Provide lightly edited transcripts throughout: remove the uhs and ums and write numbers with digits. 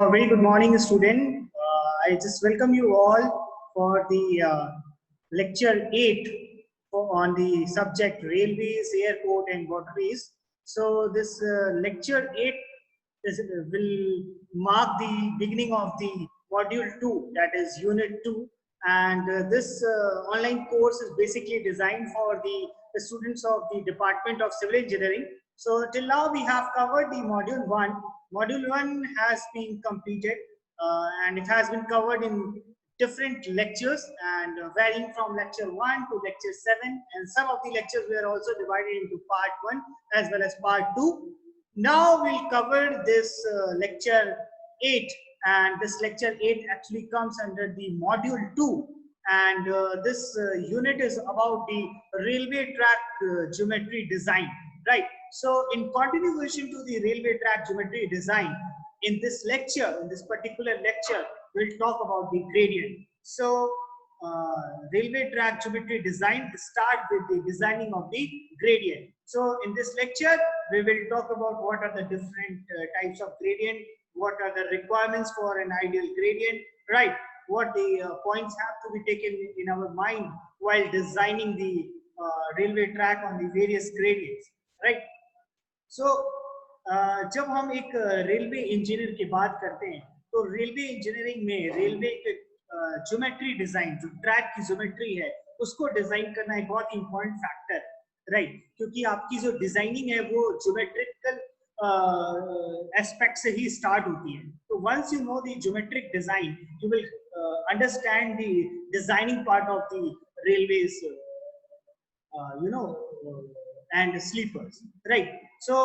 Very good morning, student. I just welcome you all for the lecture 8 on the subject railways, airport, and waterways. So this lecture 8 will mark the beginning of the module 2, that is unit 2. And this online course is basically designed for the students of the Department of Civil Engineering. So till now we have covered the module 1. Module 1 has been completed and it has been covered in different lectures and varying from lecture 1 to lecture 7, and some of the lectures were also divided into part 1 as well as part 2. Now we'll cover this lecture 8, and this lecture 8 actually comes under the module 2, and this unit is about the railway track geometry design, right? So in continuation to the railway track geometry design, in this lecture, in this particular lecture, we'll talk about the gradient. So railway track geometry design start with the designing of the gradient. So in this lecture, we will talk about what are the different types of gradient, what are the requirements for an ideal gradient, right? What the points have to be taken in our mind while designing the railway track on the various gradients, right? So जब हम एक railway engineer की बात करते हैं तो railway engineering में railway के ज्योमेट्री डिजाइन, जो ट्रैक की ज्योमेट्री है, उसको डिजाइन करना एक बहुत इंपॉर्टेंट फैक्टर, राइट? क्योंकि आपकी जो डिजाइनिंग है वो ज्योमेट्रिकल एस्पेक्ट से ही स्टार्ट होती है. तो once you know the geometric design, you will understand the designing part of the railways, you know, and sleepers, right? So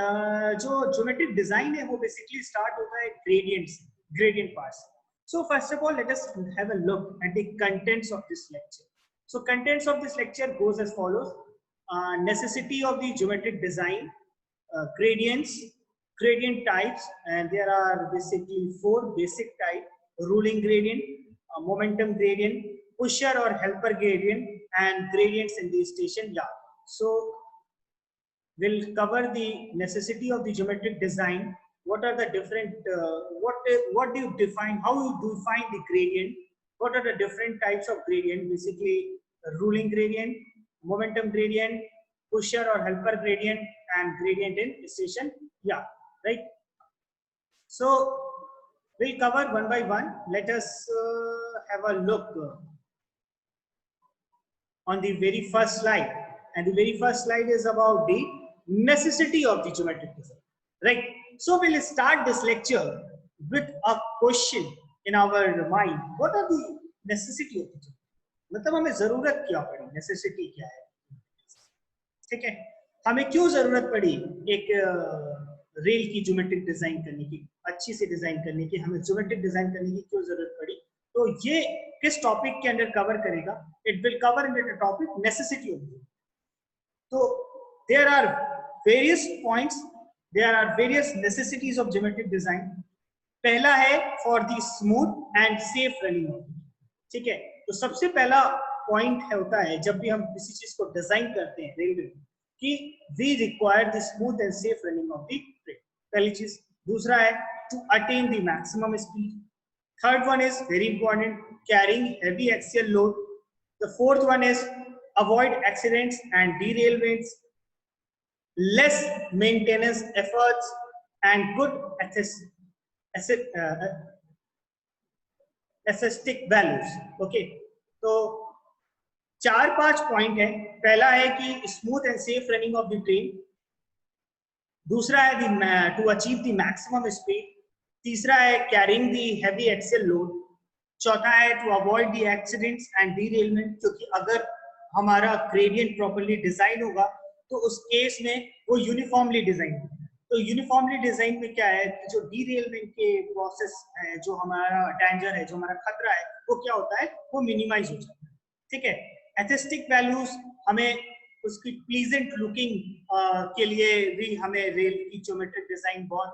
जो ज्योमेट्रिक डिजाइन है वो बेसिकली स्टार्ट होता है ग्रेडियंट पार्ट से. So first of all, let us have a look at the contents of this lecture. So contents of this lecture goes as follows: necessity of the geometric design, gradients, gradient types, and there are basically 4 basic types: ruling gradient, momentum gradient, pusher or helper gradient, and gradients in the station yard. So we'll cover the necessity of the geometric design. What are the different, what do you define, how you define the gradient, what are the different types of gradient, basically ruling gradient, momentum gradient, pusher or helper gradient, and gradient in station yard, right? So we'll cover one by one. Let us have a look on the very first slide, and the very first slide is about the necessity of the geometric design, right? So we'll start this lecture with a question in our mind: what are the necessity of the geometry? मतलब हमें जरूरत क्या पड़ी, necessity क्या है, ठीक है? हमें क्यों जरूरत पड़ी एक रेल की ज्योमेट्रिक डिजाइन करने की, अच्छी सी डिजाइन करने की, हमें ज्योमेट्रिक डिजाइन करने की क्यों जरूरत पड़ी? तो ये किस टॉपिक के अंदर कवर करेगा? It will cover in the topic necessity of. तो there are various points, there are various necessities of geometric design. पहला है for the smooth and safe running, ठीक है? तो सबसे पहला पॉइंट है होता है जब भी हम किसी चीज को डिजाइन करते हैं रेलवे में कि we require the smooth and safe running of the train, पहली चीज. दूसरा है to attain the maximum speed. Third one is very important, carrying heavy axial load. The fourth one is avoid accidents and derailments, less maintenance efforts, and good aesthetic values. Okay, तो 4-5 point है. पहला है कि smooth and safe running of the train. दूसरा है to achieve the maximum speed. तीसरा है carrying the heavy axle load. चौथा है to avoid the accidents and derailment, क्योंकि अगर हमारा ग्रेडियंट प्रॉपर्ली डिजाइन होगा तो उस केस में वो यूनिफॉर्मली डिजाइन होगा. तो यूनिफॉर्मली डिजाइन में क्या है कि जो डीरेलमेंट के प्रोसेस है, जो हमारा डेंजर है, जो हमारा खतरा है, वो क्या होता है, वो मिनिमाइज हो जाता है, ठीक है? एस्थेटिक वैल्यूज, हमें उसकी प्लीजेंट लुकिंग के लिए भी हमें रेल की ज्योमेट्रिक डिजाइन बहुत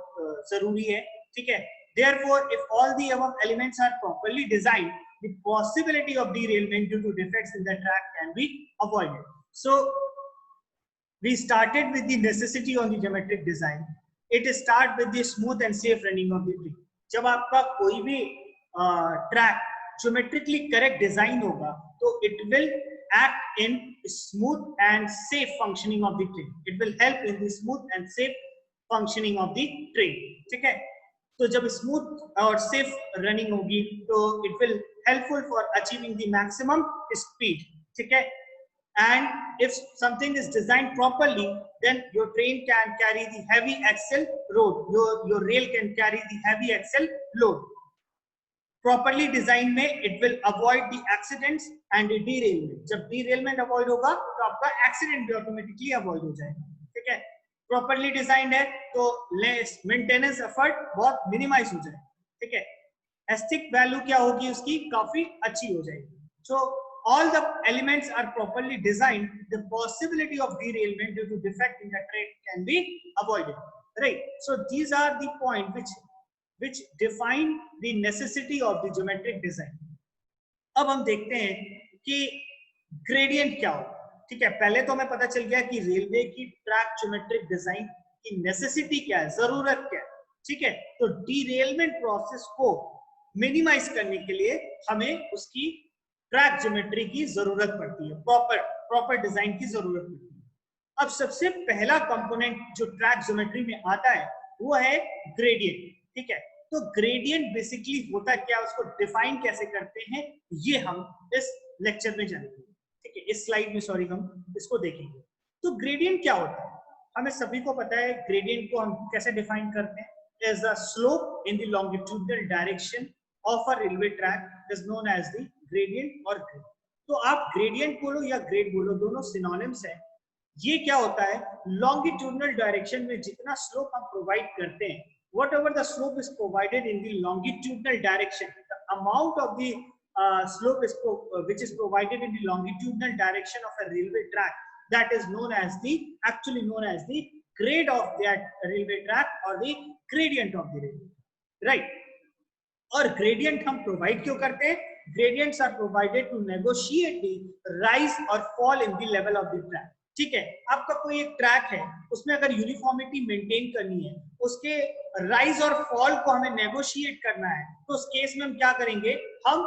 जरूरी है, ठीक है? Therefore, if all the above elements are properly designed, the possibility of derailment due to defects in the track can be avoided. So we started with the necessity on the geometric design. It starts with the smooth and safe running of the train. जब आपका कोई भी track geometrically correct design होगा तो it will act in smooth and safe functioning of the train, it will help in the smooth and safe functioning of the train. ठीक है, तो जब स्मूथ और सेफ रनिंग होगी तो it will helpful for achieving the maximum speed. ठीक है, and if something is designed properly, then your train can carry the heavy axle load, your rail can carry the heavy axle load. Properly designed में it will avoid the accidents and the derailment. जब derailment avoid होगा तो आपका accident भी automatically avoid हो जाएगा। ठीक है, properly designed है तो less maintenance effort बहुत minimize हो जाएगा। ठीक है, aesthetic value क्या होगी उसकी, काफी अच्छी हो जाएगी। So all the elements are properly designed, the possibility of derailment due to defect in the train can be avoided, right? So these are the points which define the necessity of the geometric design. अब हम देखते हैं कि gradient क्या हो। ठीक है, पहले तो हमें पता चल गया कि रेलवे की ट्रैक ज्योमेट्रिक डिजाइन की नेसेसिटी क्या है, जरूरत क्या है। ठीक है, तो डीरेलमेंट प्रोसेस को मिनिमाइज करने के लिए हमें उसकी ट्रैक ज्योमेट्री की जरूरत पड़ती है, प्रॉपर डिजाइन की जरूरत पड़ती है। अब सबसे पहला कंपोनेंट जो ट्रैक ज्योमेट्री में आता है वो है ग्रेडियंट। ठीक है, तो ग्रेडियंट बेसिकली होता क्या, उसको डिफाइन कैसे करते हैं, ये हम इस लेक्चर में जानेंगे। ठीक है, इस स्लाइड में सॉरी हम इसको देखेंगे। तो ग्रेडियंट क्या होता है, हमें सभी को पता है ग्रेडियंट को हम कैसे डिफाइन करते हैं, as the slope in the longitudinal direction of a railway track is known as the gradient और ग्रेड। तो आप ग्रेडियंट बोलो या ग्रेड बोलो, दोनों सिनोनिम्स हैं। ये क्या होता है, लॉन्गिट्यूडनल डायरेक्शन में जितना स्लोप हम प्रोवाइड करते हैं, whatever the slope is provided in the longitudinal direction, the amount of the slope is which is provided in the longitudinal direction of a railway track, that is known as the actually known as the grade of that railway track or the gradient of the railway, right? और gradient हम provide क्यों करते हैं, gradients are provided to negotiate the rise or fall in the level of the track। ठीक है, आपका कोई एक ट्रैक है, उसमें अगर यूनिफॉर्मिटी मेंटेन करनी है, उसके राइज और फॉल को हमें नेगोशिएट करना है, तो उस केस में हम क्या करेंगे, हम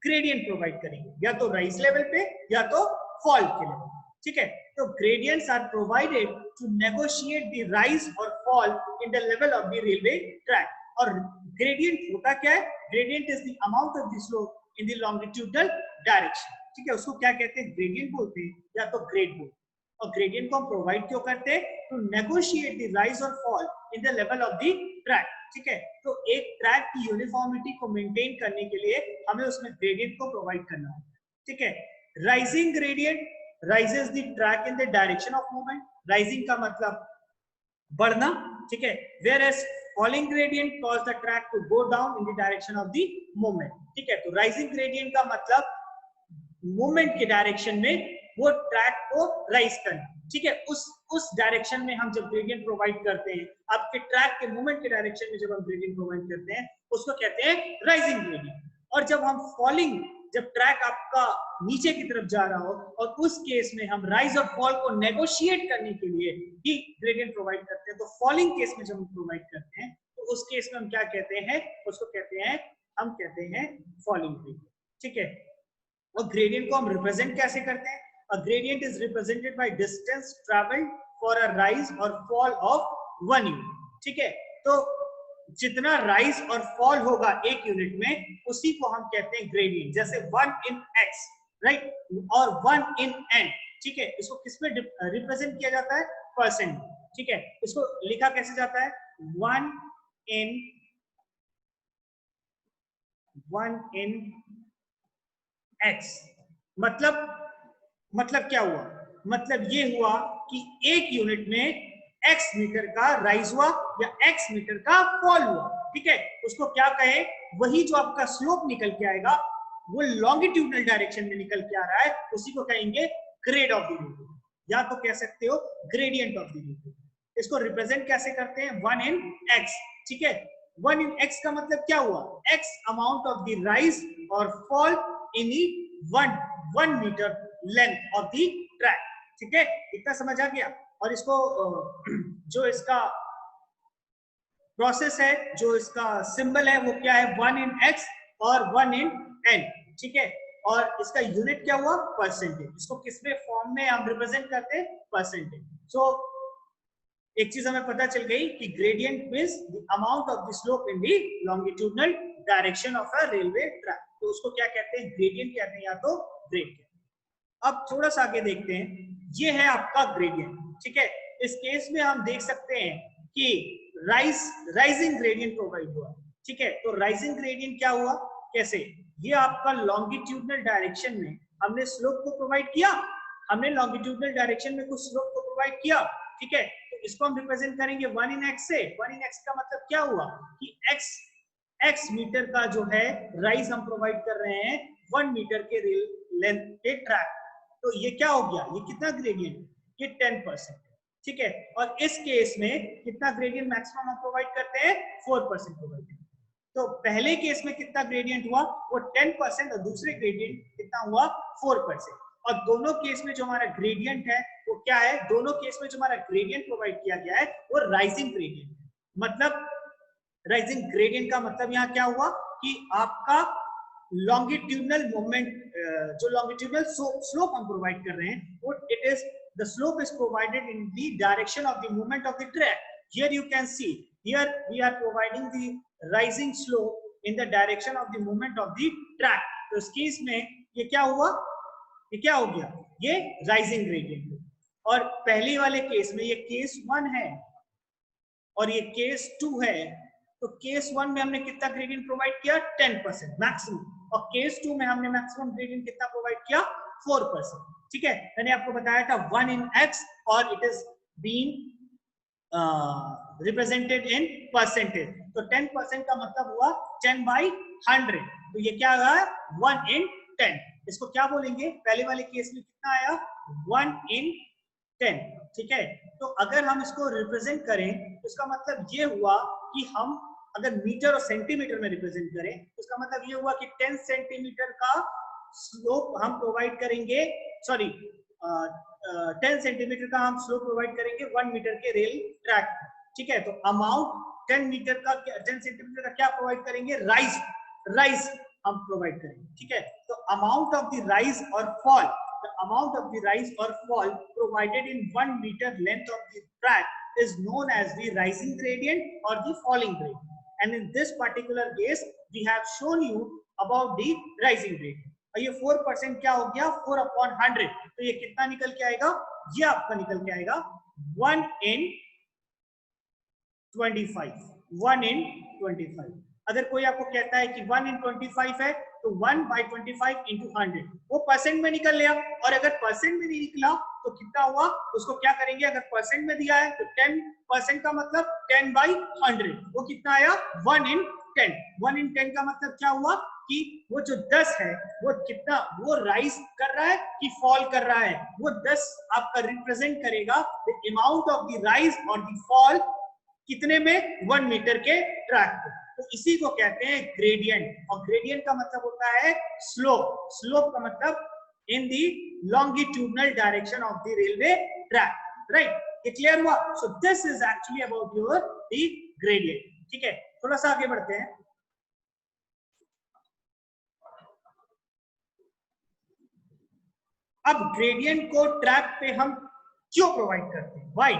ग्रेडियंट प्रोवाइड करेंगे, या तो राइज लेवल पे या तो फॉल के लेवल। ठीक है, तो gradients are provided to negotiate the rise और fall in the level of the railway track. और ग्रेडियंट होता क्या है, gradient is the amount of the slope in the longitudinal direction. ठीक है, उसको क्या कहते हैं, ग्रेडियंट बोलते हैं या तो ग्रेड बोलते हैं। और ग्रेडियंट को हम प्रोवाइड क्यों करते हैं, टू नेगोशिएट द राइज और fall in the level of the track. ठीक है, तो एक ट्रैक की यूनिफॉर्मिटी को मेंटेन करने के लिए हमें उसमें ग्रेडियंट को प्रोवाइड करना है। ठीक है, rising gradient rises the track in the direction of movement, rising का मतलब बढ़ना। ठीक है, whereas falling gradient cause the track to go down in the direction of the movement. ठीक है, तो राइजिंग ग्रेडियंट का मतलब मूवमेंट के डायरेक्शन में वो ट्रैक को राइज करना। ठीक है, उस डायरेक्शन में हम जब ग्रेडियंट प्रोवाइड करते हैं, आपके ट्रैक के मूवमेंट के डायरेक्शन में जब हम ग्रेडियंट प्रोवाइड करते हैं, उसको कहते हैं राइजिंग ग्रेडियंट। और जब हम फॉलिंग, जब ट्रैक आपका नीचे की तरफ जा रहा हो और उस केस में हम राइज और फॉल को नेगोशिएट करने के लिए ही ग्रेडियंट प्रोवाइड करते हैं, तो फॉलिंग केस में जब हम प्रोवाइड करते हैं तो उस केस में हम क्या कहते हैं, उसको कहते हैं, हम कहते हैं फॉलिंग ग्रेडियंट। ठीक है, और ग्रेडियंट को हम रिप्रेजेंट कैसे करते हैं, a gradient is represented by distance traveled for a rise or fall of 1 unit। ठीक है, तो जितना राइज और फॉल होगा एक यूनिट में, उसी को हम कहते हैं ग्रेडियंट। जैसे 1 in x, राइट, और 1 in n। ठीक है, इसको किसमें रिप्रेजेंट किया जाता है, परसेंट। ठीक है, इसको लिखा कैसे जाता है, 1 in x। मतलब क्या हुआ, मतलब ये हुआ कि एक यूनिट में x मीटर का राइज हुआ या x मीटर का फॉल हुआ। ठीक है, उसको क्या कहे, वही जो आपका स्लोप निकल के आएगा वो लॉन्गिट्यूडनल डायरेक्शन में निकल के आ रहा है, उसी को कहेंगे ग्रेड ऑफ द रेलवे, या तो कह सकते हो ग्रेडियंट ऑफ द रेलवे। इसको रिप्रेजेंट कैसे करते हैं, 1 in x। ठीक है, 1 in x का मतलब क्या हुआ, x amount of the rise और fall in 1 metre length of the track. ठीक है, इतना समझ आ गया। और इसको जो इसका प्रोसेस है, जो इसका सिंबल है वो क्या है, 1 in x और 1 in n, ठीक है। और इसका यूनिट क्या हुआ, परसेंटेज। इसको किसमें फॉर्म में हम रिप्रेजेंट करते हैं, परसेंटेज। सो एक चीज हमें पता चल गई कि gradient means the amount of the slope in the longitudinal direction of a railway track, तो उसको क्या कहते हैं, ग्रेडियंट कहते हैं या तो ग्रेड कहते हैं। अब थोड़ा सा आगे देखते हैं, ये है आपका ग्रेडियंट, ठीक है। इस केस में हम देख सकते हैं कि राइजिंग ग्रेडियंट प्रोवाइड हुआ, ठीक है। तो राइजिंग ग्रेडियंट क्या हुआ, कैसे, ये आपका लॉन्गिट्यूडनल डायरेक्शन में हमने स्लोप को प्रोवाइड किया, हमने लॉन्गिट्यूडनल डायरेक्शन में कुछ स्लोप को प्रोवाइड किया, ठीक है। तो इसको हम रिप्रेजेंट करेंगे 1 in x से। 1 in x का मतलब क्या हुआ कि x मीटर का जो है राइज हम प्रोवाइड कर रहे हैं 1 मीटर के रेल लेंथ के ट्रैक। तो ये क्या हो गया, ये कितना ग्रेडियंट, ये 10%, ठीक है। और इस केस में कितना ग्रेडियंट मैक्सिमम हम प्रोवाइड करते हैं, 4% प्रोवाइड करते हैं। तो पहले केस में कितना ग्रेडियंट हुआ, वो 10%, और दूसरे ग्रेडियंट कितना हुआ, 4%। और दोनों केस में जो हमारा ग्रेडियंट है वो क्या है, दोनों केस में जो हमारा ग्रेडियंट प्रोवाइड किया गया है वो राइजिंग ग्रेडियंट। मतलब राइजिंग ग्रेडियंट का मतलब यहाँ क्या हुआ कि आपका लॉन्गिट्यूडनल मूवमेंट, जो लॉन्गिट्यूडनल स्लोप हम प्रोवाइड कर रहे हैं वो it is the slope is provided in the direction of the movement of the track. Here you can see, here we are providing the rising slope in the direction of the movement of the track. तो इस case में ये क्या हुआ, ये क्या हो गया, ये राइजिंग ग्रेडियंट। और पहले वाले केस में ये केस 1 है और ये केस 2 है। तो केस 1 में हमने कितना ग्रेडियंट प्रोवाइड किया, 10% मैक्सिमम, और केस 2 में हमने मैक्सिमम ग्रेडियंट कितना प्रोवाइड किया, 4%, ठीक है। मैंने आपको बताया था 1 in x और it is been represented in percentage. तो 10% का मतलब हुआ 10/100। तो ये क्या हुआ, 1 in 10। इसको क्या बोलेंगे, पहले वाले केस में कितना आया, 1 in 10, ठीक है। तो अगर हम इसको रिप्रेजेंट करें तो इसका मतलब ये हुआ कि हम अगर मीटर और सेंटीमीटर में रिप्रेजेंट करें तो इसका मतलब ये हुआ कि 10 सेंटीमीटर का स्लोप हम प्रोवाइड करेंगे, सॉरी 10 सेंटीमीटर का हम स्लोप प्रोवाइड करेंगे 1 मीटर के रेल ट्रैक, ठीक है। तो अमाउंट 10 मीटर का, 10 सेंटीमीटर का क्या प्रोवाइड करेंगे, राइज हम प्रोवाइड करेंगे, ठीक है। तो अमाउंट ऑफ द राइज और fall, the amount of the rise or fall provided in 1 meter length of the track is known as the rising gradient or the falling gradient. And in this particular case, we have shown you about the rising gradient. और ये 4% क्या हो गया, 4/100। तो ये कितना निकल के आएगा, ये आपका निकल के आएगा 1 in 25, 1 in 25। अगर कोई आपको कहता है कि 1 in 25 है तो 1/25 into 100 वो परसेंट में निकल लिया। और अगर परसेंट में नहीं निकला तो कितना हुआ, उसको क्या करेंगे, अगर परसेंट में दिया है तो 10% का मतलब 10/100, वो कितना आया, 1 in 10। 1 in 10 का मतलब क्या हुआ कि वो जो 10 है वो कितना, वो राइज कर रहा है कि फॉल कर रहा है, वो 10 आपका रिप्रेजेंट करेगा the amount of the rise और द फॉल कितने में, 1 मीटर के ट्रैक को। तो इसी को कहते हैं ग्रेडियंट। और ग्रेडियंट का मतलब होता है स्लोप, स्लोप का मतलब in the longitudinal direction of the railway track, right. ये क्लियर हुआ। So this is actually about your the gradient, ठीक है। थोड़ा सा आगे बढ़ते हैं। अब ग्रेडियंट को ट्रैक पे हम क्यों प्रोवाइड करते हैं, why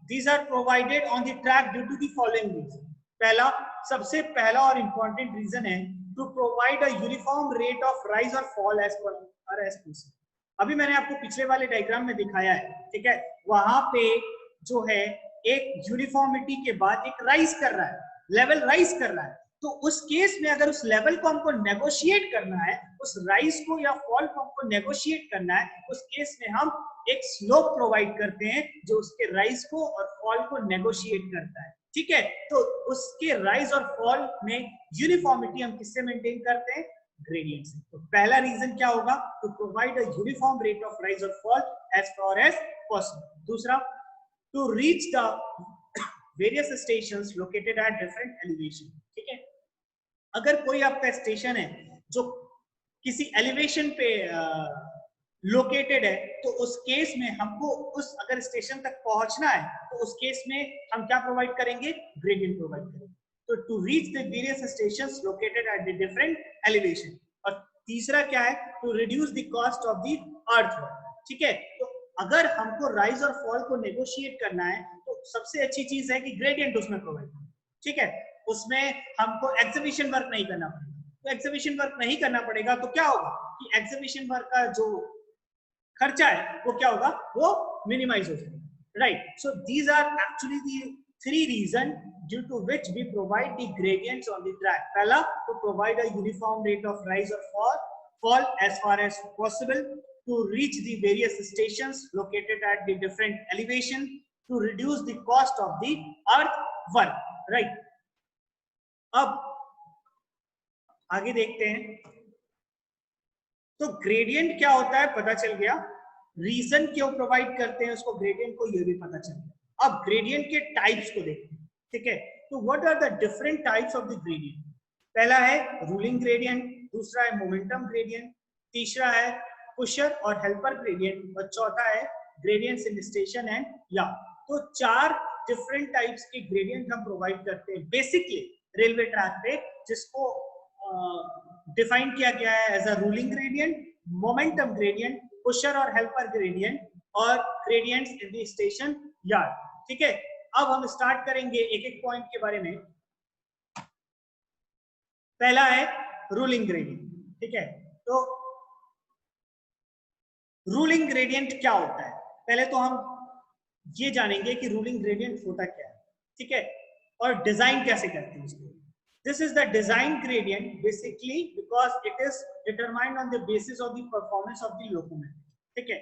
these are provided on the track due to the following reason। पहला, सबसे पहला और इंपॉर्टेंट रीजन है to provide a uniform rate of rise और fall as per as possible. अभी मैंने आपको पिछले वाले डायग्राम में दिखाया है, ठीक है। वहां पे जो है एक यूनिफॉर्मिटी के बाद एक राइज कर रहा है, लेवल राइज कर रहा है। तो उस केस में अगर उस लेवल को हमको नेगोशिएट करना है, उस राइज को या फॉल को हमको नेगोशिएट करना है, उस केस में हम एक स्लोप प्रोवाइड करते हैं जो उसके राइज को और फॉल को नेगोशिएट करता है, ठीक है। तो उसके राइज और फॉल में यूनिफॉर्मिटी हम किससे मेंटेन करते हैं, ग्रेडियंट से। तो पहला रीजन क्या होगा, to provide a uniform rate of rise और fall as far as possible. दूसरा, to reach the various stations located at different elevation, ठीक है। अगर कोई आपका स्टेशन है जो किसी एलिवेशन पे लोकेटेड है, तो उस केस में हमको उस अगर स्टेशन तक पहुंचना है तो उस केस में हम क्या प्रोवाइड करेंगे, ग्रेडियंट प्रोवाइड करेंगे। तो to reach the various stations located at the different elevation. और तीसरा क्या है, to reduce the cost of the earth. ठीक है, तो अगर हमको राइज और फॉल को नेगोशिएट करना है तो सबसे अच्छी चीज है कि ग्रेडियंट उसमें प्रोवाइड करें। ठीक है, उसमें हमको एग्जीबिशन वर्क नहीं करना पड़ेगा। तो एग्जीबिशन वर्क नहीं करना पड़ेगा तो क्या होगा कि एग्जीबिशन वर्क का जो खर्चा है वो क्या होगा, वो मिनिमाइज हो जाएगा। Right, so these are actually the three reason due to which we provide the gradients on the track. पहला, to provide a uniform rate of rise और fall as far as possible, to reach the various stations located at the different elevation, to reduce the cost of the earth work. Right, अब आगे देखते हैं। तो gradient क्या होता है पता चल गया, रीजन क्यों प्रोवाइड करते हैं उसको ग्रेडियंट को, ये भी पता चल गया। अब ग्रेडियंट के टाइप्स को देखते हैं। ठीक है, तो what are the different types of the gradient. पहला है रूलिंग ग्रेडियंट, दूसरा है मोमेंटम ग्रेडियंट, तीसरा है पुशर और हेल्पर ग्रेडियंट, और चौथा है gradients in station and yard. तो चार डिफरेंट टाइप्स के ग्रेडियंट हम प्रोवाइड करते हैं बेसिकली रेलवे ट्रैक पे, जिसको डिफाइन किया गया है as a ruling gradient, momentum gradient, pusher और हेल्पर ग्रेडियंट, और gradients in the station yard. ठीक है, अब हम स्टार्ट करेंगे एक एक पॉइंट के बारे में। पहला है रूलिंग ग्रेडियंट। ठीक है, तो रूलिंग ग्रेडियंट क्या होता है, पहले तो हम ये जानेंगे कि रूलिंग ग्रेडियंट होता क्या है। ठीक है, और डिजाइन कैसे करते हैं उसको। This is the design gradient basically because it is determined on the basis of the performance of the locomotive. ठीक है,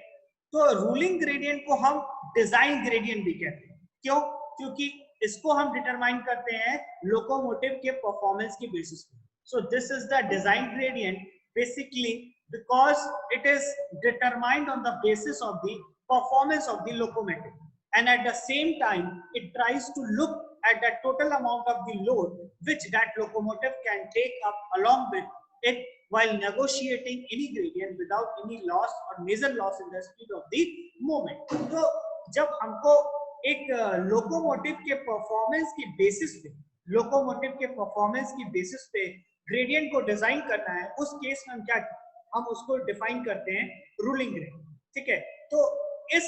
तो रूलिंग ग्रेडियंट को हम डिजाइन ग्रेडियंट भी कहते हैं। क्यों, क्योंकि इसको हम डिटरमाइन करते हैं लोकोमोटिव के परफॉर्मेंस के बेसिस पे। सो this is the design gradient basically because it is determined on the basis of the performance of the locomotive, and at the same time it tries to look at the total amount of the load which that locomotive can take up along with it while negotiating any gradient without any loss or major loss in the speed of the movement. तो जब हमको एक locomotive के performance की basis पे, locomotive के performance की basis पे ग्रेडियंट को डिजाइन करना है, उस केस में हम क्या, हम उसको डिफाइन करते हैं रूलिंग ग्रेडियंट। ठीक है, तो इस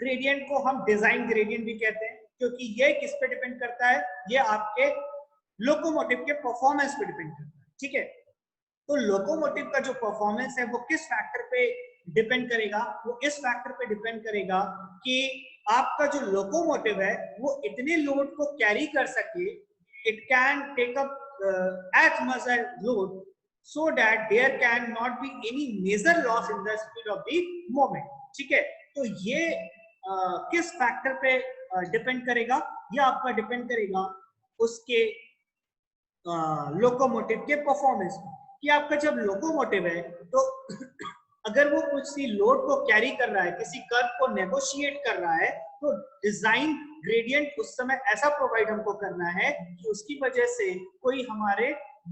ग्रेडियंट को हम डिजाइन ग्रेडियंट भी कहते हैं क्योंकि ये किस पे डिपेंड करता है, ये आपके लोकोमोटिव के परफॉर्मेंस पे डिपेंड करता है। ठीक है, तो लोकोमोटिव का जो परफॉर्मेंस है वो किस फैक्टर पे डिपेंड करेगा, वो इस फैक्टर पे डिपेंड करेगा कि आपका जो लोकोमोटिव है वो इतने लोड को कैरी कर सके, it can take up as much as load so that there can not be any major loss in the speed of the movement. ठीक है, तो ये किस फैक्टर पे डिपेंड करेगा, ये आपका डिपेंड करेगा उसके लोकोमोटिव के परफॉर्मेंस पे, कि आपका जब लोकोमोटिव है तो अगर वो किसी लोड को कैरी कर रहा है, किसी कर्व को नेगोशिएट कर रहा है, तो डिजाइन ग्रेडियंट उस समय ऐसा प्रोवाइड हमको करना है कि उसकी वजह से कोई हमारे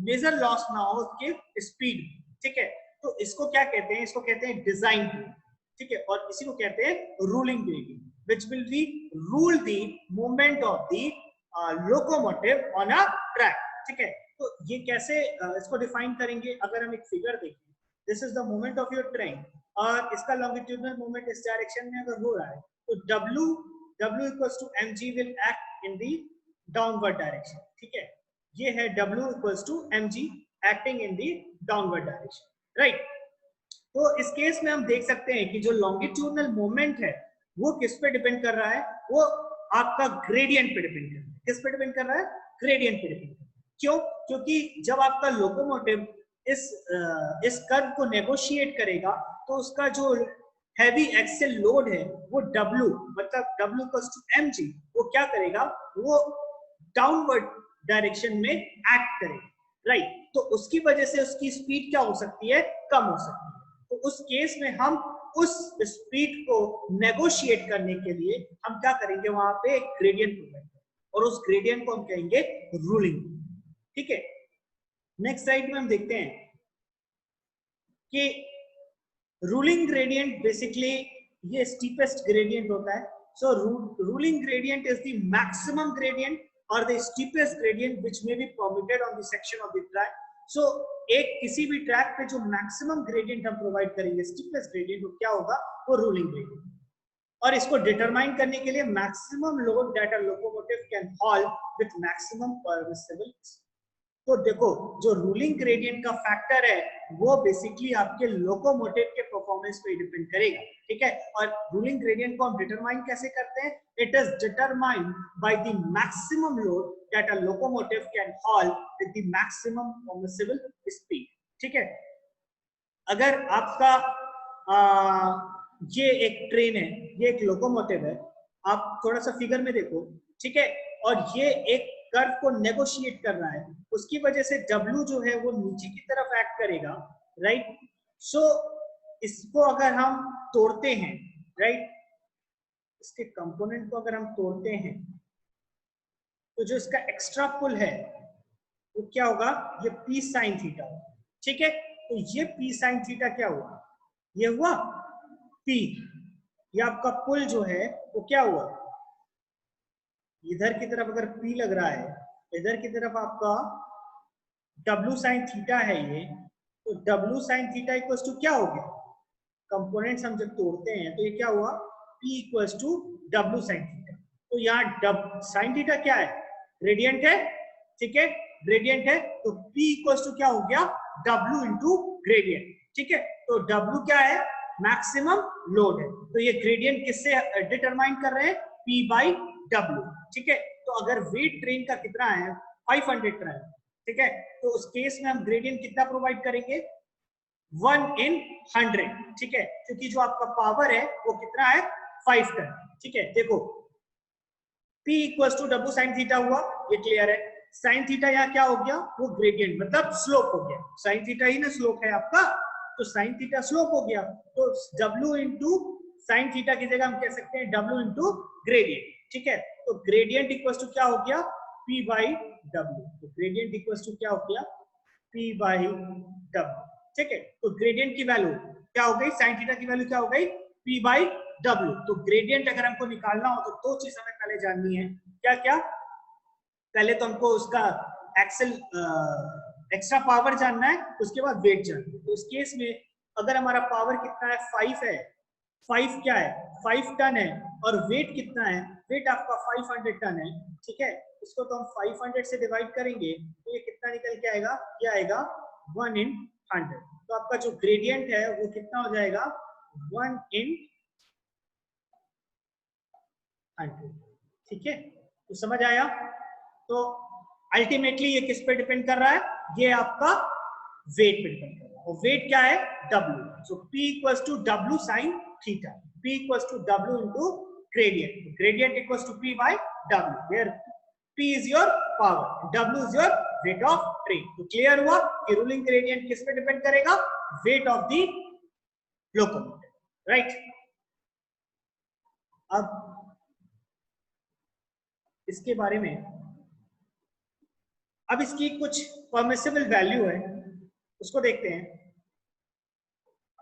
मेजर लॉस ना हो उसके स्पीड में। ठीक है, तो इसको क्या कहते हैं, इसको कहते हैं डिजाइन। ठीक है, और इसी को कहते हैं ruling gradient which will be rule the movement of the locomotive on a track। ठीक है, तो ये कैसे इसको डिफाइन करेंगे, अगर हम एक फिगर देखें, this is the movement of your train और इसका लॉन्गिट्यूडनल मूवमेंट इस डायरेक्शन में अगर हो रहा है तो W equals to mg will act in the downward direction। ठीक है, ये है W equals to mg acting in the downward direction, right। तो इस केस में हम देख सकते हैं कि जो लॉन्गिट्यूडनल मूवमेंट है वो किस पे डिपेंड कर रहा है, वो आपका ग्रेडियंट पे डिपेंड कर रहा है। किस पे डिपेंड कर रहा है, ग्रेडियंट पे डिपेंड कर रहा है। क्यों, क्योंकि जब आपका लोकोमोटिव इस कर्व को नेगोशिएट करेगा तो उसका जो हैवी एक्सेल लोड है वो W मतलब W इक्वल्स टू mg, वो क्या करेगा, वो डाउनवर्ड डायरेक्शन में एक्ट करेगा, राइट। तो उसकी वजह से उसकी स्पीड क्या हो सकती है, कम हो सकती है। तो उस केस में हम उस स्पीड को नेगोशिएट करने के लिए हम क्या करेंगे, वहां पे एक ग्रेडियंट प्रोवाइड करेंगे और उस ग्रेडियंट को हम कहेंगे रूलिंग। ठीक है, नेक्स्ट स्लाइड में हम देखते हैं कि रूलिंग ग्रेडियंट बेसिकली ये स्टीपेस्ट ग्रेडियंट होता है. So ruling gradient is the maximum gradient और the steepest gradient which may be permitted on the section of the track. So एक किसी भी ट्रैक पे जो मैक्सिमम ग्रेडियंट हम प्रोवाइड करेंगे स्टीपेस्ट ग्रेडियंट, वो क्या होगा, वो रूलिंग ग्रेडियंट. और इसको डिटरमाइन करने के लिए maximum load that a locomotive can hall with maximum permissible. तो देखो जो रूलिंग ग्रेडियंट का फैक्टर है वो बेसिकली आपके लोकोमोटिव के परफॉर्मेंस पे डिपेंड करेगा. ठीक है, और रूलिंग ग्रेडियंट को हम डिटरमाइन कैसे करते हैं? It is determined by the maximum load that a locomotive can hall with the maximum permissible speed. ठीक है, अगर आपका ये एक ट्रेन है, ये एक लोकोमोटिव है, आप थोड़ा सा फिगर में देखो. ठीक है, और ये एक कर्व को नेगोशिएट कर रहा है, उसकी वजह से W जो है वो नीचे की तरफ एक्ट करेगा. राइट, सो इसको अगर हम तोड़ते हैं, राइट, इसके कंपोनेंट को अगर हम तोड़ते हैं तो जो इसका एक्स्ट्रा पुल है वो क्या होगा, ये P sin थीटा. ठीक है, तो ये P sin थीटा क्या हुआ, ये हुआ P. ये आपका पुल जो है वो क्या हुआ, इधर की तरफ अगर P लग रहा है, इधर की तरफ आपका W sin थीटा है ये, तो W sin theta equals to क्या हो गया, कंपोनेंट्स हम जब तोड़ते हैं तो ये क्या हुआ, P equals to W sin theta. तो यहाँ sin थीटा क्या है, ग्रेडियंट है. ठीक है, ग्रेडियंट है तो P इक्वल्स टू क्या हो गया, W इंटू ग्रेडियंट. ठीक है, तो W क्या है, मैक्सिमम लोड है. तो ये ग्रेडियंट किससे डिटरमाइन कर रहे हैं, P बाई W. ठीक है, तो अगर वेट ट्रेन का कितना है, 500 टन है. ठीक है, तो उस केस में हम ग्रेडियंट कितना प्रोवाइड करेंगे, 1 in 100. ठीक है, क्योंकि जो आपका पावर है वो कितना है, 5 टन. ठीक है, देखो P equals to W sin theta हुआ, ये क्लियर है. sin थीटा यहाँ क्या हो गया, वो ग्रेडियंट मतलब स्लोप हो गया. sin थीटा ही ना स्लोप है आपका, तो sin थीटा स्लोप हो गया. तो W इंटू sin थीटा की जगह हम कह सकते हैं W इंटू ग्रेडियंट. ठीक है, तो ग्रेडियंट इक्वल्स टू क्या हो गया, P बाई W. तो ग्रेडियंट इक्वल्स टू क्या हो गया, P बाई W. ठीक है, तो ग्रेडियंट की वैल्यू क्या हो गई, sin थीटा की वैल्यू क्या हो गई, P बाई W. तो ग्रेडियंट अगर हमको निकालना हो तो दो चीज हमें पहले जाननी है. क्या क्या, पहले तो हमको उसका एक्सेल एक्स्ट्रा पावर जानना है, उसके बाद वेट जानना है. तो इस केस में अगर हमारा पावर कितना है, 5 है, 5 क्या है, 5 टन है, और वेट कितना है, वेट आपका 500 टन है. ठीक है, इसको तो हम 500 से डिवाइड करेंगे तो ये कितना निकल के आएगा, ये आएगा 1 in 100. तो आपका जो ग्रेडियंट है वो कितना हो जाएगा, 1 in 100. ठीक है, तो समझ आया. तो अल्टीमेटली ये किस पे डिपेंड कर रहा है, ये आपका वेट पे डिपेंड कर रहा है. और वेट क्या है, W. So P equals to W sin theta. P equals to W into gradient. Gradient equals to P by W, where P is your power, W is your weight of train. तो clear हुआ कि ruling gradient किस पे depend करेगा, weight of the locomotive. Right, अब इसके बारे में, अब इसकी कुछ परमिसिबल वैल्यू है, उसको देखते हैं.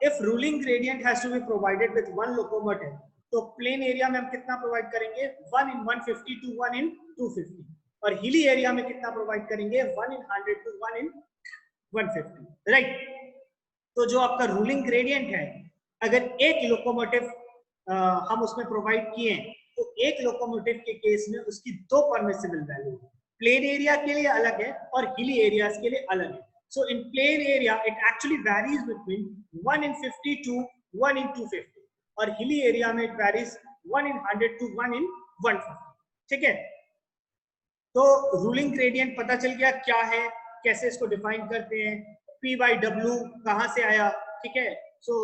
If ruling gradient has to be provided with one locomotive, तो प्लेन एरिया में हम कितना प्रोवाइड करेंगे, 1 in 150 टू 1 in 250. और हिली एरिया में कितना प्रोवाइड करेंगे, 1 in 100 टू 1 in 150. राइट, तो जो आपका रूलिंग ग्रेडियंट है, अगर एक लोकोमोटिव हम उसमें प्रोवाइड किए तो एक लोकोमोटिव के केस में उसकी दो परमिसिबल वैल्यू, प्लेन एरिया के लिए अलग है और हिली एरियाज के लिए अलग है. So in plain area, it actually varies between 1 in 50 to 1 in 250. और hilly area में it varies 1 in 100 to 1 in 150. ठीक है, तो रूलिंग ग्रेडियंट पता चल गया क्या है, कैसे इसको डिफाइन करते हैं, P by W कहाँ से आया. ठीक है, सो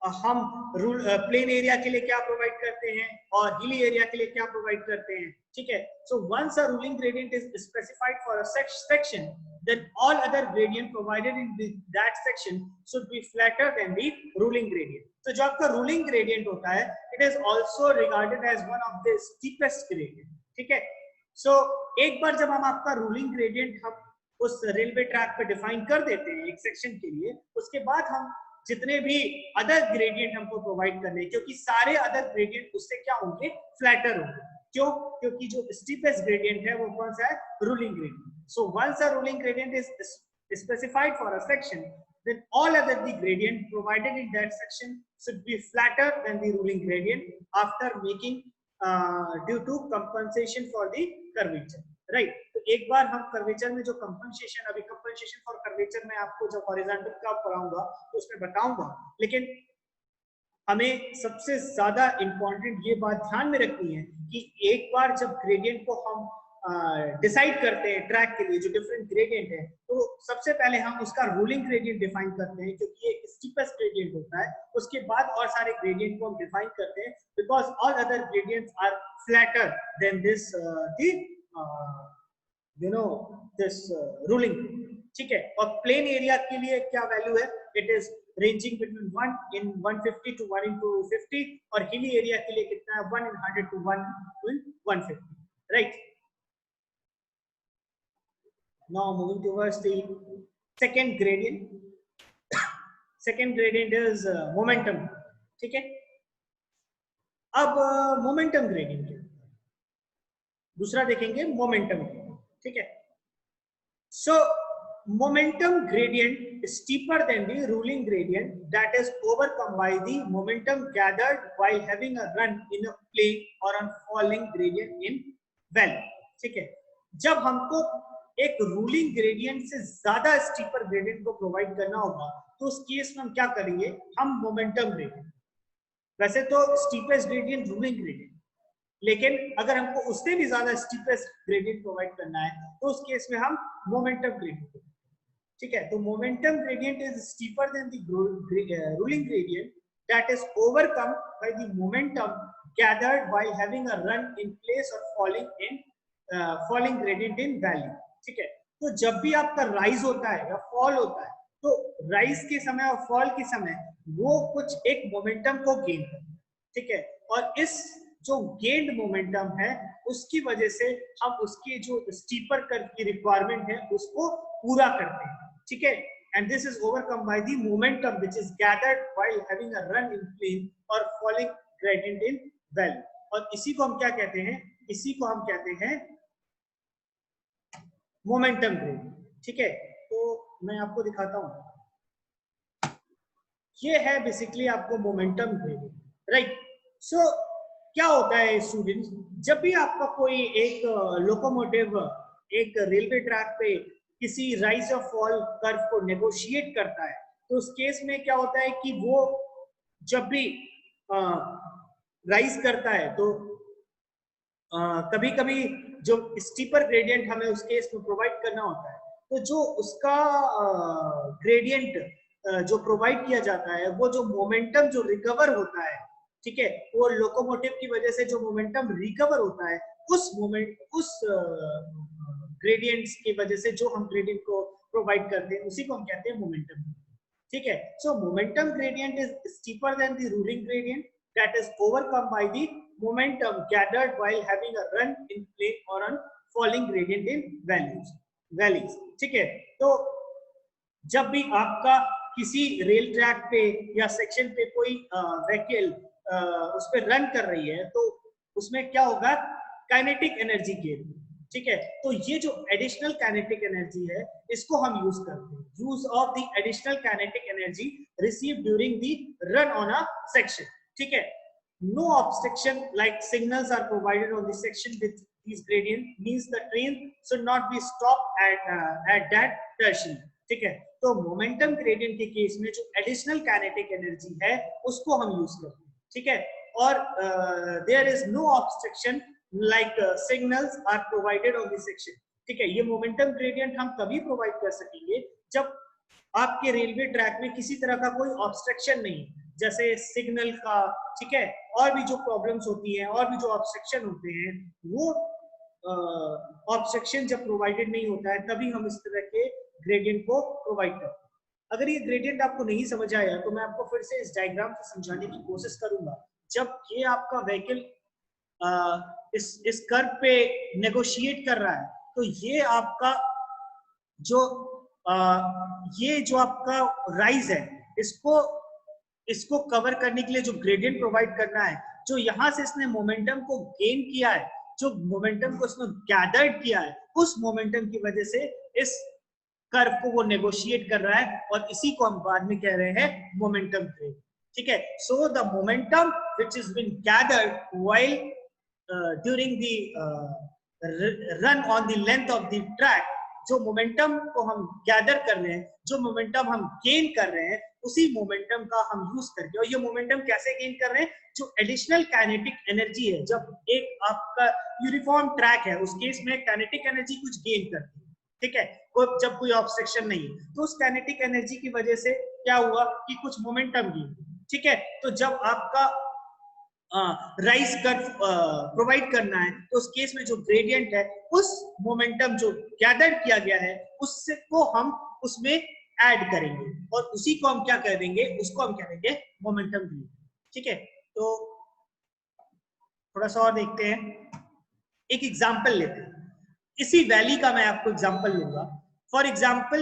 हम प्लेन एरिया के लिए क्या प्रोवाइड करते हैं और हिली एरिया के लिए क्या प्रोवाइड करते हैं. ठीक है, so once a ruling gradient is specified for a section, then all other gradient provided in that section should be flatter than the ruling gradient. तो जो आपका ruling gradient होता है, it is also regarded as one of the steepest gradient. ठीक है, so एक बार जब हम आपका ruling gradient हम उस रेलवे ट्रैक पे डिफाइन कर देते हैं एक सेक्शन के लिए, उसके बाद हम जितने भी अदर ग्रेडियंट हमको प्रोवाइड करने, क्योंकि सारे अदर ग्रेडियंट उससे क्या होंगे, फ्लैटर होंगे। क्यों? क्योंकि जो स्टीपेस्ट ग्रेडियंट है वो कौन सा है, ruling gradient. So once a ruling gradient is specified for a section, then all other the gradient provided in that section should be flatter than the ruling gradient after making due to compensation for the curvature, right? तो एक बार हम curvature में जो compensation, अभी compensation for curvature में आपको जब horizontal curve पढ़ाऊंगा तो उसमें बताऊंगा, लेकिन हमें सबसे ज्यादा इंपॉर्टेंट ये बात ध्यान में रखनी है कि एक बार जब ग्रेडियंट को हम डिसाइड करते हैं ट्रैक के लिए, जो डिफरेंट ग्रेडियंट है, तो सबसे पहले हम उसका रूलिंग ग्रेडियंट डिफाइन करते हैं, क्योंकि ये स्टीपेस्ट ग्रेडियंट होता है। उसके बाद और सारे ग्रेडियंट को हम डिफाइन करते हैं, because all other gradients are flatter than this this ruling, ठीक है। और प्लेन एरिया के लिए क्या वैल्यू है, it is ranging between 1 in 150 to 1 in 250, और हिली एरिया के लिए कितना है, 1 in 100 to 1 in 150, right. Now moving towards the second gradient. Second gradient is momentum, ठीक है। अब मोमेंटम ग्रेडियंट दूसरा देखेंगे, मोमेंटम, ठीक है। So momentum gradient is steeper than the ruling gradient that is overcome by the momentum gathered while having a run in a plane or on falling gradient in valley, ठीक है। जब हमको एक ruling gradient से ज्यादा steeper gradient को provide करना होगा तो उस केस में हम क्या करेंगे, हम मोमेंटम ग्रेडियंट, वैसे तो स्टीपेस्ट ग्रेडियंट रूलिंग ग्रेडियंट, लेकिन अगर हमको उससे भी ज्यादा स्टीपेस्ट ग्रेडियंट प्रोवाइड करना है तो उस केस में हम मोमेंटम ग्रेडियंट, ठीक है। तो momentum gradient is steeper than the ruling gradient that is overcome by the momentum gathered while having a run in place or falling gradient in value, ठीक है। तो जब भी आपका राइज होता है या फॉल होता है, तो राइज के समय और फॉल के समय वो कुछ एक मोमेंटम को गेन करता है, ठीक है। और इस जो गेन्ड मोमेंटम है उसकी वजह से हम उसकी जो स्टीपर कर्व की रिक्वायरमेंट है उसको पूरा करते हैं, ठीक है। And this is overcome by the momentum which is gathered while having a run in plain और फॉलिंग ग्रेडियंट इन वैल्यू। और इसी को हम क्या कहते हैं, इसी को हम कहते हैं मोमेंटम ग्रेडियंट, ठीक है। तो मैं आपको दिखाता हूं, ये है बेसिकली आपको मोमेंटम ग्रेडियंट, राइट। सो क्या होता है स्टूडेंट्स, जब भी आपका कोई एक लोकोमोटिव एक रेलवे ट्रैक पे किसी राइज और फॉल कर्व को नेगोशिएट करता है, तो उस केस में क्या होता है कि वो जब भी राइज करता है तो कभी कभी जो स्टीपर ग्रेडियंट हमें उस केस में प्रोवाइड करना होता है, तो जो उसका ग्रेडियंट जो प्रोवाइड किया जाता है, वो जो मोमेंटम जो रिकवर होता है, ठीक है, वो लोकोमोटिव की वजह से जो मोमेंटम रिकवर होता है, उस ग्रेडियंट्स की वजह से जो हम ग्रेडियंट को प्रोवाइड करते हैं उसी को हम कहते हैं मोमेंटम, ठीक है। So momentum gradient is steeper than the ruling gradient that is overcome by the momentum gathered while having a run in plane or on falling gradient in valleys, ठीक है। तो जब भी आपका किसी रेल ट्रैक पे या सेक्शन पे कोई व्हीकल उस पे रन कर रही है, तो उसमें क्या होगा, काइनेटिक एनर्जी गेन, ठीक है। तो ये जो एडिशनल काइनेटिक एनर्जी है इसको हम यूज करते हैं, use of the additional kinetic energy received during the run on a section, ठीक है। No obstruction like signals are provided on the section with these gradient means the train should not be stopped at that station, ठीक है। तो momentum gradient के case में जो additional kinetic energy है उसको हम यूज करते हैं, ठीक है। और there is no obstruction like signals are provided on the section, ठीक है। ये मोमेंटम ग्रेडियंट हम तभी प्रोवाइड कर सकेंगे जब आपके रेलवे ट्रैक में किसी तरह का कोई ऑब्स्ट्रक्शन नहीं, जैसे सिग्नल का, ठीक है, और भी जो प्रॉब्लम्स होती हैं और भी जो ऑब्स्ट्रक्शन होते हैं, वो ऑब्स्ट्रक्शन जब प्रोवाइडेड नहीं होता है तभी हम इस तरह के ग्रेडियंट को प्रोवाइड करते हैं। अगर ये ग्रेडियंट आपको नहीं समझ आया तो मैं आपको फिर से इस डायग्राम से समझाने की कोशिश करूंगा। जब ये आपका व्हीकल इस कर्व पे नेगोशिएट कर रहा है, तो ये आपका जो ये जो आपका राइज है, इसको कवर करने के लिए जो ग्रेडियंट प्रोवाइड करना है, जो यहाँ से इसने मोमेंटम को गेन किया है, जो मोमेंटम को इसने गैदर्ड किया है, उस मोमेंटम की वजह से इस कर्व को वो नेगोशिएट कर रहा है, और इसी को हम बाद में कह रहे हैं मोमेंटम ग्रेड। ठीक है, so the momentum which is been gathered while during the run on the length of the track, जो मोमेंटम को हम गैदर कर रहे हैं, जो मोमेंटम हम गेन कर रहे हैं, उसी मोमेंटम का हम यूज करके, और ये मोमेंटम कैसे गेन कर रहे हैं, जो एडिशनल काइनेटिक एनर्जी है, जब एक आपका यूनिफॉर्म ट्रैक है उस केस में काइनेटिक एनर्जी कुछ गेन करती है। ठीक है, जब कोई ऑब्स्ट्रक्शन नहीं है, तो उस काइनेटिक एनर्जी की वजह से क्या हुआ कि कुछ मोमेंटम गेन। ठीक है, तो जब आपका राइज कर्व प्रोवाइड करना है, तो उस केस में जो ग्रेडियंट है, उस मोमेंटम जो गैदर किया गया है, उससे को हम उसमें ऐड करेंगे, और उसी को हम क्या कह देंगे, उसको हम कह देंगे मोमेंटम ग्रेडियंट। ठीक है, तो थोड़ा सा और देखते हैं, एक एग्जांपल लेते हैं। इसी वैली का मैं आपको एग्जांपल लूंगा। For example,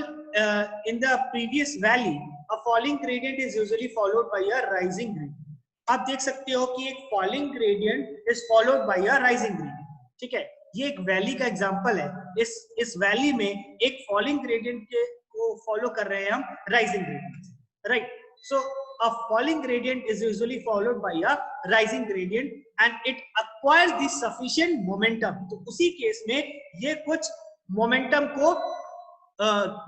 in the previous valley a falling gradient is usually followed by a rising gradient. आप देख सकते हो कि एक falling gradient is followed by a rising gradient. ठीक है, ये एक वैली का एग्जांपल है। इस वैली में एक फॉलिंग ग्रेडियंट के को फॉलो कर रहे हैं हम rising gradient, right. So a falling gradient is usually followed by a rising gradient and it acquires the sufficient momentum। तो उसी केस में ये कुछ मोमेंटम को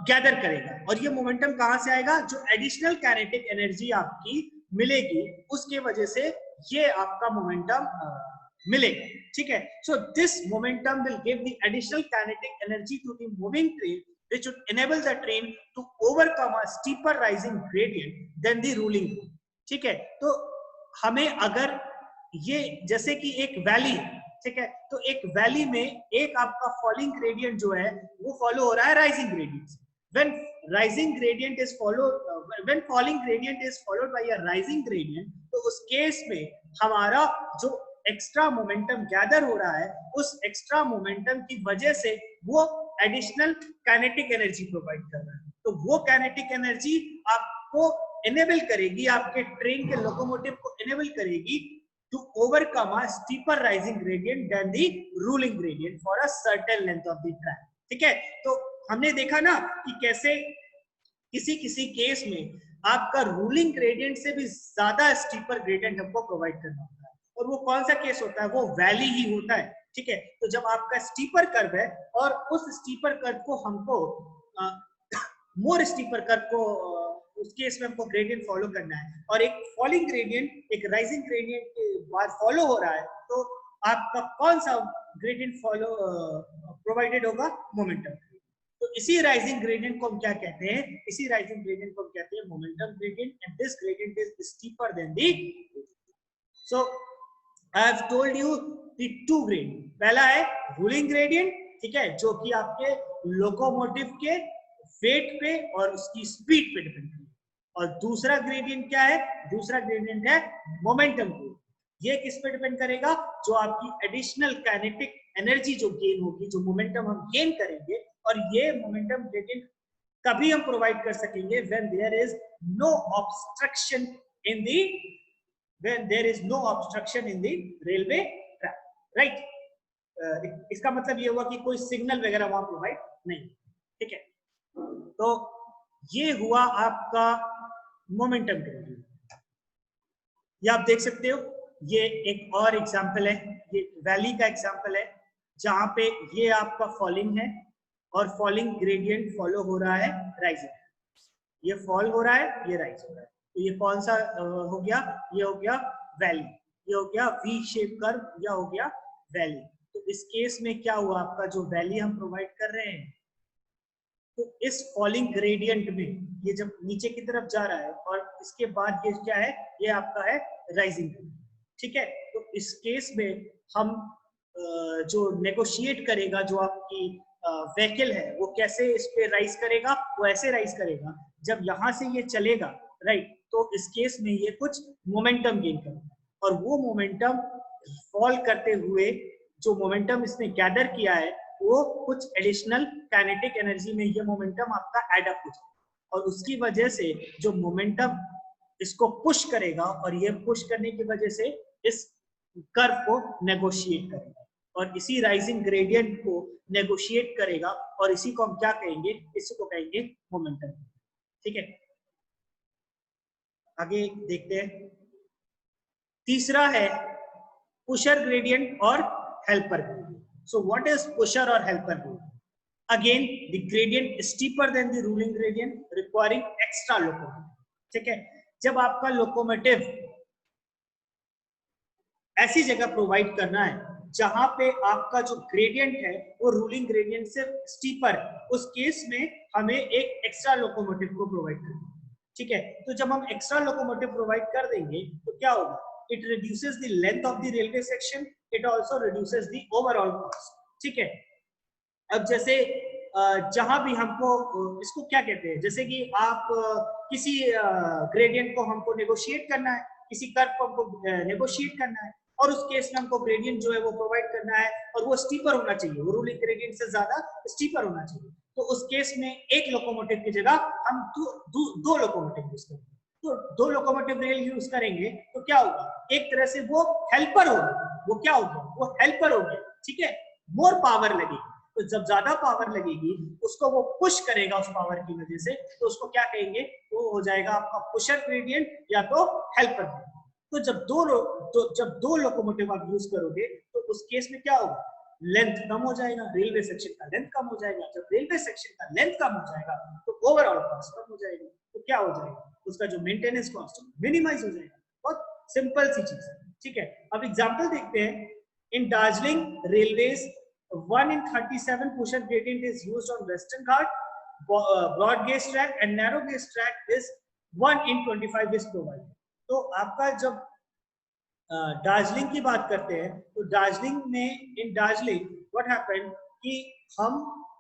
गैदर करेगा, और ये मोमेंटम कहां से आएगा, जो एडिशनल काइनेटिक एनर्जी आपकी मिलेगी उसके वजह से ये आपका मोमेंटम मिलेगा। ठीक है, so this momentum will give the additional kinetic energy to the moving train which would enable the train to overcome a steeper rising gradient than the ruling route। ठीक है, तो हमें अगर ये जैसे कि एक वैली है, ठीक है, तो एक वैली में एक आपका फॉलिंग ग्रेडियंट जो है वो फॉलो हो रहा है राइजिंग ग्रेडियंट से। when rising gradient is followed when falling gradient is followed by a rising gradient, तो उस केस में हमारा जो एक्स्ट्रा मोमेंटम गैदर हो रहा है, उस एक्स्ट्रा मोमेंटम की वजह से वो एडिशनल काइनेटिक एनर्जी प्रोवाइड कर रहा है। तो वो काइनेटिक एनर्जी आपको एनेबल करेगी, आपके ट्रेन के लोकोमोटिव को एनेबल करेगी to overcome a steeper rising gradient than the ruling gradient for a certain length of the track. ठीक है, तो हमने देखा ना कि कैसे किसी किसी केस में आपका रूलिंग ग्रेडियंट से भी ज्यादा स्टीपर ग्रेडियंट हमको प्रोवाइड करना होता है, और वो कौन सा केस होता है, वो वैली ही होता है। ठीक है, तो जब आपका स्टीपर कर्व है और उस स्टीपर कर्व को हमको मोर स्टीपर कर्व को उस केस में हमको ग्रेडियंट फॉलो करना है, और एक फॉलिंग ग्रेडियंट एक राइजिंग ग्रेडियंट के बाद फॉलो हो रहा है, तो आपका कौन सा ग्रेडियंट फॉलो प्रोवाइडेड होगा, मोमेंटम। तो इसी राइजिंग ग्रेडियंट को हम क्या कहते हैं, इसी राइजिंग ग्रेडियंट को हम कहते हैं momentum gradient, and this gradient is steeper than the. So I have told you the two gradient. पहला है रूलिंग ग्रेडियंट, ठीक है, जो कि आपके लोकोमोटिव के वेट पे और उसकी स्पीड पे डिपेंड करता है, और दूसरा ग्रेडियंट क्या है, दूसरा ग्रेडियंट है मोमेंटम ग्रेडियंट। ये किस पे डिपेंड करेगा, जो आपकी एडिशनल काइनेटिक एनर्जी जो गेन होगी, जो मोमेंटम हम गेन करेंगे, और ये मोमेंटम ग्रेडियंट कभी हम प्रोवाइड कर सकेंगे when there is no obstruction in the railway track, right. इसका मतलब ये हुआ कि कोई सिग्नल वगैरह वहां प्रोवाइड नहीं। ठीक है, तो ये हुआ आपका मोमेंटम ग्रेडियंट। ये आप देख सकते हो, ये एक और एग्जांपल है, ये वैली का एग्जांपल है, जहां पे ये आपका फॉलिंग है और फॉलिंग ग्रेडियंट फॉलो हो रहा है राइजिंग। ये फॉल हो रहा है, ये राइज हो रहा है, तो ये कौन सा हो गया, ये हो गया वैली, ये हो गया वी शेप कर्व, या हो गया वैली। तो इस केस में क्या हुआ, आपका जो वैली हम प्रोवाइड कर रहे हैं, तो इस फॉलिंग ग्रेडियंट में ये जब नीचे की तरफ जा रहा है, और इसके बाद ये क्या है, ये आपका है राइजिंग। ठीक है, तो इस केस में हम जो नेगोशिएट करेगा, जो आपकी व्हीकल है, वो कैसे इस पे राइज करेगा, वो ऐसे राइज करेगा जब यहां से ये चलेगा, राइट। तो इस केस में ये कुछ मोमेंटम गेन करेगा, और वो मोमेंटम फॉल करते हुए जो मोमेंटम इसने गैदर किया है, वो कुछ एडिशनल काइनेटिक एनर्जी में ये मोमेंटम आपका एड अप हो जाए, और उसकी वजह से जो मोमेंटम इसको पुश करेगा, और ये पुश करने की वजह से इस कर्व को नेगोशिएट करेगा, और इसी राइजिंग ग्रेडियंट को नेगोशिएट करेगा, और इसी को हम क्या कहेंगे, इसी को कहेंगे मोमेंटम। ठीक है, आगे देखते हैं। तीसरा है पुशर ग्रेडियंट और helper gradient. So what is pusher और helper gradient? Again the gradient steeper than the ruling gradient requiring extra locomotive. ठीक है, जब आपका लोकोमोटिव ऐसी जगह प्रोवाइड करना है जहां पे आपका जो ग्रेडियंट है वो रूलिंग ग्रेडियंट से स्टीपर, उस केस में हमें एक एक्स्ट्रा लोकोमोटिव को प्रोवाइड करना है। ठीक है, तो जब हम एक्स्ट्रा लोकोमोटिव प्रोवाइड कर देंगे तो क्या होगा, it reduces the length of the railway section, it also reduces the overall cost. ठीक है, अब जैसे जहां भी हमको इसको क्या कहते हैं, जैसे कि आप किसी ग्रेडियंट को हमको नेगोशिएट करना है, किसी कर्व को हमको नेगोशिएट करना है, और उस केस में हमको ग्रेडियंट जो है वो प्रोवाइड करना है, और वो स्टीपर होना चाहिए, वो रूलिंग ग्रेडियंट से ज्यादा स्टीपर होना चाहिए। तो उस केस में एक लोकोमोटिव की जगह हम दो लोकोमोटिव यूज करेंगे। तो दो लोकोमोटिव रेल यूज करेंगे तो क्या होगा, एक तरह से वो हेल्पर होगा, वो क्या होगा, वो हेल्पर हो गया। ठीक है, मोर पावर लगेगी, तो जब ज्यादा पावर लगेगी उसको वो पुश करेगा उस पावर की वजह से, तो उसको क्या कहेंगे, वो हो जाएगा आपका पुशर ग्रेडियंट या तो हेल्पर ग्रेडियंट। तो जब दो लोकोमोटिव आप यूज करोगे तो उस केस में क्या होगा, लेंथ कम हो जाएगा, रेलवे सेक्शन का लेंथ कम हो जाएगा। जब रेलवे सेक्शन का लेंथ कम हो जाएगा तो ओवरऑल कॉस्ट कम हो जाएगी, तो क्या हो जाएगा, उसका जो मेंटेनेंस कॉस्ट मिनिमाइज हो जाएगा। बहुत सिंपल सी चीज है। ठीक है, अब एग्जांपल देखते हैं। इन Darjeeling railways 1 in 37 pusher gradient is used on Western Ghat. Broad gauge track and narrow gauge track is 1 in 25 is provided. तो आपका जब दार्जिलिंग की बात करते हैं तो दार्जिलिंग में, इन दार्जिलिंग व्हाट हैपेंड कि हम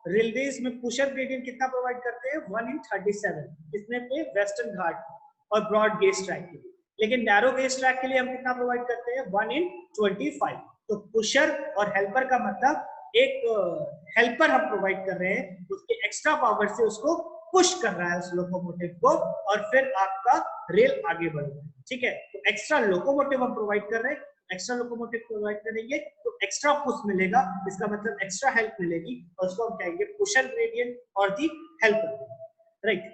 रेलवेज में पुशर ग्रेडियंट कितना प्रोवाइड करते हैं, 1 in 37, कितने पे, वेस्टर्न घाट और ब्रॉड गेज ट्रैक के लिए। लेकिन नैरो गेज ट्रैक के लिए हम कितना प्रोवाइड करते हैं, 1 in 25। तो पुशर और हेल्पर का मतलब एक हेल्पर हम प्रोवाइड कर रहे हैं, उसके एक्स्ट्रा पावर से उसको पुश कर रहा है उस लोकोमोटिव को, और फिर आपका रेल आगे बढ़ रहा है। ठीक है, तो एक्स्ट्रा लोकोमोटिव हम प्रोवाइड कर रहे हैं, एक्स्ट्रा लोकोमोटिव प्रोवाइड करेंगे तो एक्स्ट्रा पुश मिलेगा, इसका मतलब एक्स्ट्रा हेल्प मिलेगी, और उसको हम कहेंगे पुशर ग्रेडियंट और the helper. Right,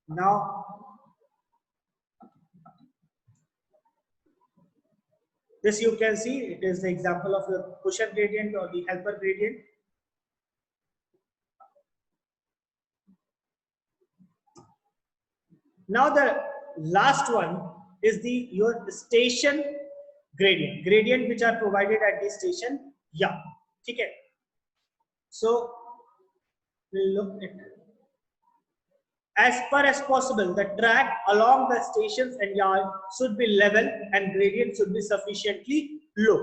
now this you can see, it is the example of the pusher gradient or the helper gradient. Now the last one is the your station gradient which are provided at the station. Yeah, ठीक है, so we'll look at as far as possible the track along the stations and yard should be level and gradient should be sufficiently low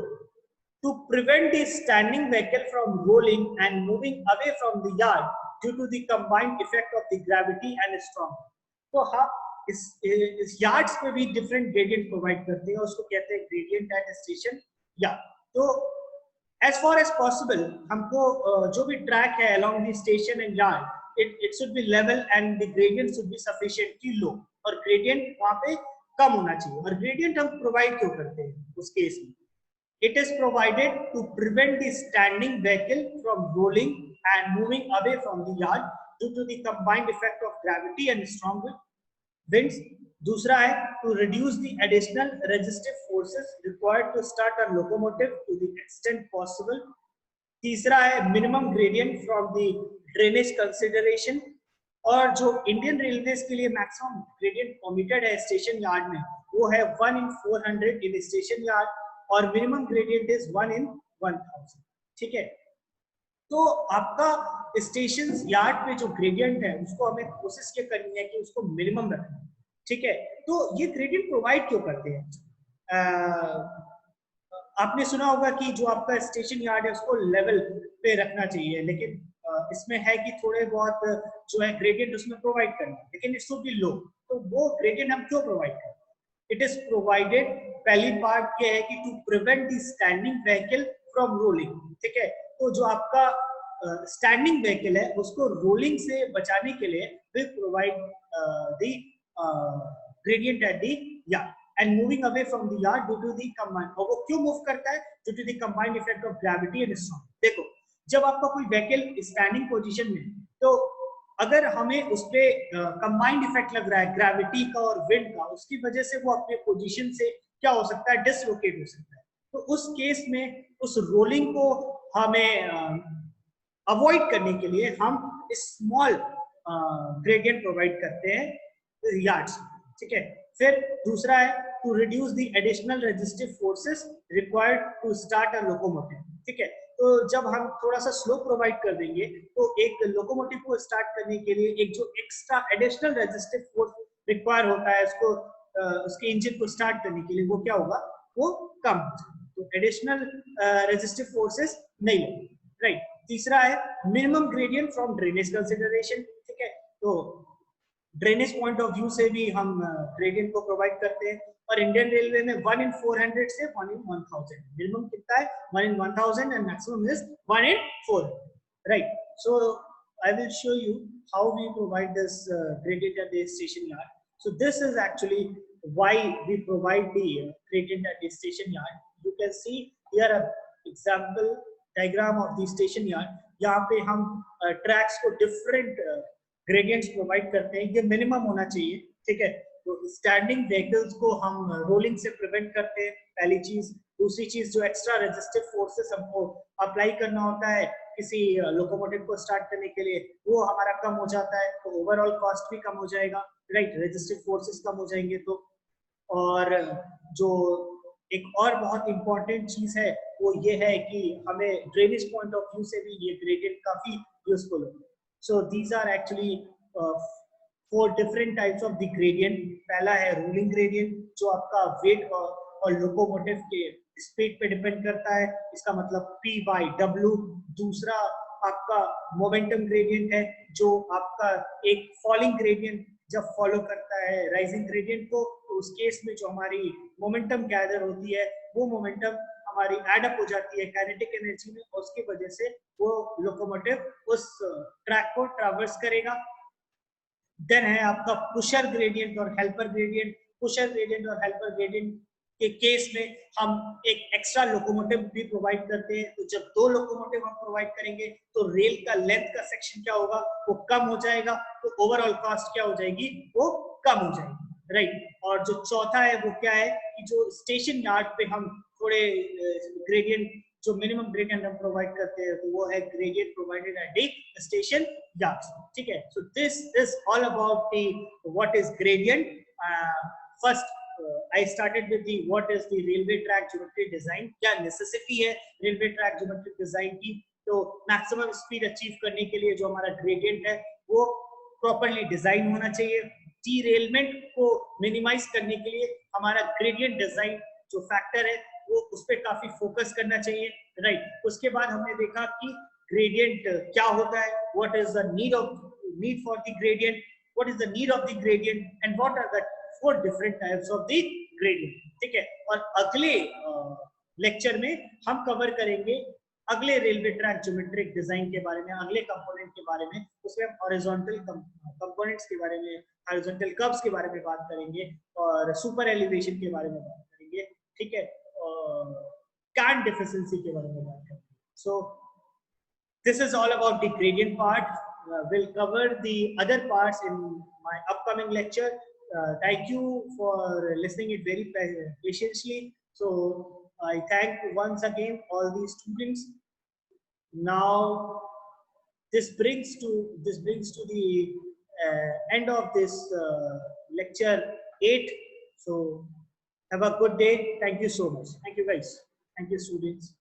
to prevent the standing vehicle from rolling and moving away from the yard due to the combined effect of the gravity and strong. तो हाँ, इस yards पे भी different gradient provide करते हैं, उसको कहते हैं ग्रेडियंट एट स्टेशन। या तो एज फार एज पॉसिबल हमको जो भी ट्रैक है along the station and yard, it should be level and the gradient should be sufficiently low, और gradient वहां पे कम होना चाहिए। और gradient हम प्रोवाइड क्यों करते हैं उस केस में, it is provided to prevent the standing vehicle from rolling and moving away from the yard due to the combined effect of gravity and strong winds. दूसरा है to reduce the additional resistive forces required to start a locomotive to the extent possible. तीसरा है minimum gradient from the drainage consideration, और जो Indian railways के लिए maximum gradient permitted है station yard में वो है 1 in 400 इन स्टेशन यार्ड, और मिनिमम ग्रेडियंट इज 1 in 1000। ठीक है, तो आपका स्टेशन यार्ड पे जो ग्रेडियंट है उसको हमें कोशिश ये करनी है कि उसको मिनिमम रखना। ठीक है, तो ये ग्रेडियंट प्रोवाइड क्यों करते हैं, आपने सुना होगा कि जो आपका स्टेशन यार्ड है उसको लेवल पे रखना चाहिए, लेकिन इसमें है कि थोड़े बहुत जो है ग्रेडियंट उसमें प्रोवाइड करना, लेकिन इट शुड बी लो। तो वो ग्रेडियंट हम क्यों प्रोवाइड करें, इट इज प्रोवाइडेड, पहली बात ये है कि to prevent the standing vehicle from rolling. ठीक है, तो जो आपका स्टैंडिंग व्हीकल है उसको रोलिंग से बचाने के लिए will provide the gradient at the yard and moving away from the yard due to the combined, और वो क्यों मूव करता है? Due to the combined effect of gravity and strong. देखो, जब आपका कोई व्हीकल स्टैंडिंग पोजीशन में, तो अगर हमें उस पर कंबाइंड इफेक्ट लग रहा है ग्रेविटी का और विंड का, उसकी वजह से वो अपने पोजीशन से क्या हो सकता है? डिसलोकेट हो सकता है। तो उस केस में उस रोलिंग को हमें अवॉइड करने के लिए हम स्मॉल ग्रेडियंट प्रोवाइड करते हैं यार्ड्स, ठीक है। फिर दूसरा है to reduce the additional resistive forces required to start a locomotive, ठीक है। तो जब हम थोड़ा सा स्लो प्रोवाइड कर देंगे तो एक लोकोमोटिव को स्टार्ट करने के लिए एक जो extra additional resistive force require होता है उसको उसके इंजन को स्टार्ट करने के लिए, वो क्या होगा? वो कम हो जाएगा। तो एडिशनल रेजिस्टिव फोर्सेस नहीं लगेंगे, राइट। तीसरा है minimum gradient from drainage consideration, ठीक है। तो ड्रेनेज पॉइंट ऑफ व्यू से भी हम ग्रेडियंट को प्रोवाइड करते हैं। और इंडियन रेलवे में 1 in 400 से 1 in 1000, मिनिमम कितना है? 1 in 1000 and maximum is 1 in 400, right. So I will show you how we provide this gradient at the station yard. So this is actually why we provide the gradient at the station yard. You can see here a example diagram of the station yard. यहाँ पे हम tracks को different gradients provide करते हैं। ये minimum होना चाहिए, ठीक है। तो स्टैंडिंग व्हीकल्स को हम रोलिंग से प्रिवेंट करते हैं, पहली चीज। दूसरी चीज, जो एक्स्ट्रा रेजिस्टिव फोर्सेस हमको अप्लाई करना होता है किसी लोकोमोटिव को स्टार्ट करने के लिए, वो हमारा कम हो जाता है, तो ओवरऑल कॉस्ट भी कम हो जाएगा, राइट। रेजिस्टिव फोर्सेस कम हो जाएंगे तो। और जो एक और बहुत इंपॉर्टेंट चीज है वो ये है कि हमें ड्रेनेज पॉइंट ऑफ व्यू से भी ये ग्रेडियंट काफी यूजफुल है। So these are actually 4 different types of the gradient. पहला है रूलिंग ग्रेडियंट, जो आपका वेट और लोकोमोटिव के स्पीड पे डिपेंड करता है, इसका मतलब P/W। दूसरा आपका मोमेंटम ग्रेडियंट है, जो आपका एक फॉलिंग ग्रेडियंट जब फॉलो करता है राइजिंग ग्रेडियंट को, तो उस केस में जो हमारी मोमेंटम गैदर होती है वो मोमेंटम हमारी एड अप हो जाती है काइनेटिक एनर्जी में, और उसकी वजह से वो लोकोमोटिव उस ट्रैक को ट्रैवर्स करेगा। देन है आपका पुशर ग्रेडियंट और हेल्पर ग्रेडियंट। पुशर ग्रेडियंट और हेल्पर ग्रेडियंट के केस में हम एक एक्स्ट्रा लोकोमोटिव भी प्रोवाइड करते हैं। तो जब 2 लोकोमोटिव हम प्रोवाइड करेंगे तो रेल का लेंथ का सेक्शन क्या होगा? वो कम हो जाएगा, तो ओवरऑल कॉस्ट क्या हो जाएगी? वो कम हो जाएगी, राइट। और जो चौथा है वो क्या है कि जो स्टेशन यार्ड पे हम थोड़े ग्रेडियंट, जो मिनिमम ग्रेडियंट हम प्रोवाइड करते हैं, तो वो है gradient provided at the station yards, ठीक है। So this is all about the what is gradient. First I started with the what is the railway track geometry design, क्या नेसेसिटी है रेलवे ट्रैक ज्योमेट्रिक डिजाइन की। तो maximum speed achieve करने के लिए जो हमारा ग्रेडियंट है वो प्रॉपर्ली डिजाइन होना चाहिए। डीरेलमेंट को मिनिमाइज करने के लिए हमारा ग्रेडियंट डिजाइन जो फैक्टर है वो उस पर काफी फोकस करना चाहिए, राइट। उसके बाद हमने देखा कि ग्रेडियंट क्या होता है, what is the need for the gradient, what is the need of the gradient and what are the 4 different types of the gradient, ठीक है। और अगले लेक्चर में हम कवर करेंगे अगले रेलवे ट्रैक ज्योमेट्रिक डिजाइन के बारे में, अगले कंपोनेंट के बारे में। उसमें हम हॉरिजॉन्टल कंपोनेंट्स के बारे में, हॉरिजॉन्टल कर्व्स के बारे में बात करेंगे और सुपर एलिवेशन के बारे में बात करेंगे, ठीक है। और कैन डेफिशिएंसी के बारे में बात करेंगे। सो this is all about the gradient part. We'll cover the other parts in my upcoming lecture. Thank you for listening it very patiently. So I thank once again all the students. Now this brings to the end of this lecture 8. So have a good day. Thank you so much. Thank you guys. Thank you students.